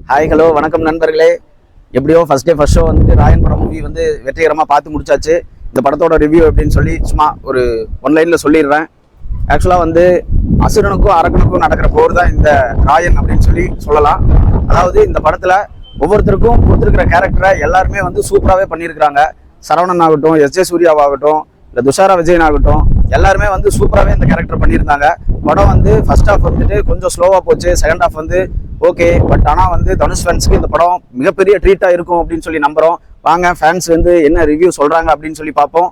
Hi hello வணக்கம் நண்பர்களே. எப்படியோ ஃபர்ஸ்ட் ஷோ வந்து ராயன் படம் மூவி வந்து வெற்றிகரமாக பார்த்து முடிச்சாச்சு. இந்த படத்தோட ரிவ்யூ அப்படின்னு சொல்லி சும்மா ஒரு ஒன்லைனில் சொல்லிடுறேன். ஆக்சுவலாக வந்து அசுரனுக்கும் அரக்கனுக்கும் நடக்கிற போர் தான் இந்த ராயன் அப்படின்னு சொல்லி சொல்லலாம். அதாவது இந்த படத்தில் ஒவ்வொருத்தருக்கும் கொடுத்துருக்கிற கேரக்டரை எல்லாருமே வந்து சூப்பராகவே பண்ணியிருக்கிறாங்க. சரவணன் ஆகட்டும், எஸ்.ஜே. சூர்யாவாகட்டும், இல்லை துஷாரா விஜயன் ஆகட்டும், எல்லாருமே வந்து சூப்பராகவே இந்த கேரக்டர் பண்ணியிருந்தாங்க. படம் வந்து ஃபர்ஸ்ட் ஹாஃப் வந்துட்டு கொஞ்சம் ஸ்லோவாக போச்சு, செகண்ட் ஹாஃப் வந்து ஓகே. பட் ஆனால் வந்து தனுஷ் ஃபேன்ஸுக்கு இந்த படம் மிகப்பெரிய ட்ரீட்டாக இருக்கும் அப்படின்னு சொல்லி நம்புகிறோம். வாங்க ஃபேன்ஸ் வந்து என்ன ரிவ்யூ சொல்கிறாங்க அப்படின்னு சொல்லி பார்ப்போம்.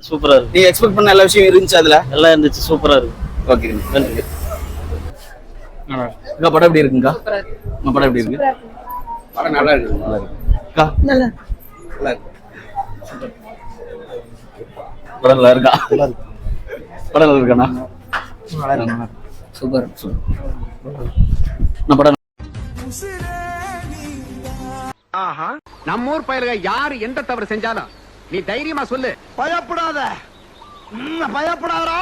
சூப்பரா இருக்கு. நீங்க எக்ஸ்பெக்ட் பண்ண எல்லா விஷயம் இருந்துச்சு அதுல? எல்லாம் இருந்துச்சு, சூப்பரா இருக்கு. ஓகே, நன்றி. உங்க படம் எப்படி இருக்குங்கக்கா? உங்க படம் எப்படி இருக்கு? படம் நல்லா இருக்கு. நல்லா இருக்குக்கா. நல்லா இருக்கு. படம் நல்லா இருக்கா? படம் நல்லா இருக்காண்ணா? நல்லா இருக்கு. Super super. நான் படம் நம்ம ஊர் பயலுக யாரு எந்த தவறு செஞ்சாலும் நீ தைரியமா சொல்லு, பயப்படாத. பயப்படாதா?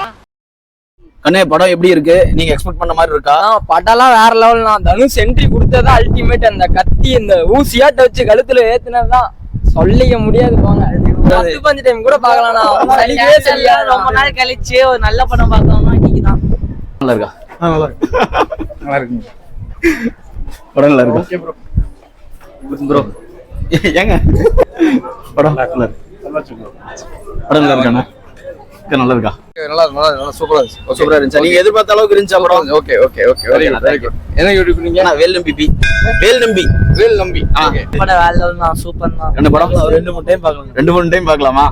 கண்ணே, படம் எப்படி இருக்கு? நீங்க எக்ஸ்பெக்ட் பண்ண மாதிரி இருக்கா? படம்லாம் வேற லெவல். நான் தனுஷ் என்ட்ரி கொடுத்ததா அல்டிமேட். அந்த கத்தி இந்த ஊசியாட்ட வச்சு கழுத்துல ஏத்துனதுதான் சொல்லிக்க முடியாது. போங்க 10-15 டைம் கூட பாக்கலாம். ரொம்ப நாள் கழிச்சு ஒரு நல்ல படம் பார்த்தோம்னா இன்னைக்குதான். நல்லா இருக்கா? நல்லா இருக்கு. நல்லா இருக்கு. படம் நல்லா இருக்கு. Okay bro. ப்ரோ ஏங்க படம் நல்லா இருக்கு. படம் நல்லா இருக்காண்ணா? நல்லா இருக்கா? நல்லா நல்லா சூப்பரா இருக்கு. சூப்பரா இருந்துச்சு. நீங்க எதிர்பார்த்த அளவுக்கு இருந்துச்சா படம்? Okay okay okay very good. என்ன யூடியூப் நீங்க? நான் வேல் நம்பி வேல் நம்பி. படம் வேற லெவல் தான், சூப்பர் தான். ரெண்டு படம் 2-3 டைம் பார்க்கலாம். 2-3 டைம் பார்க்கலாமா?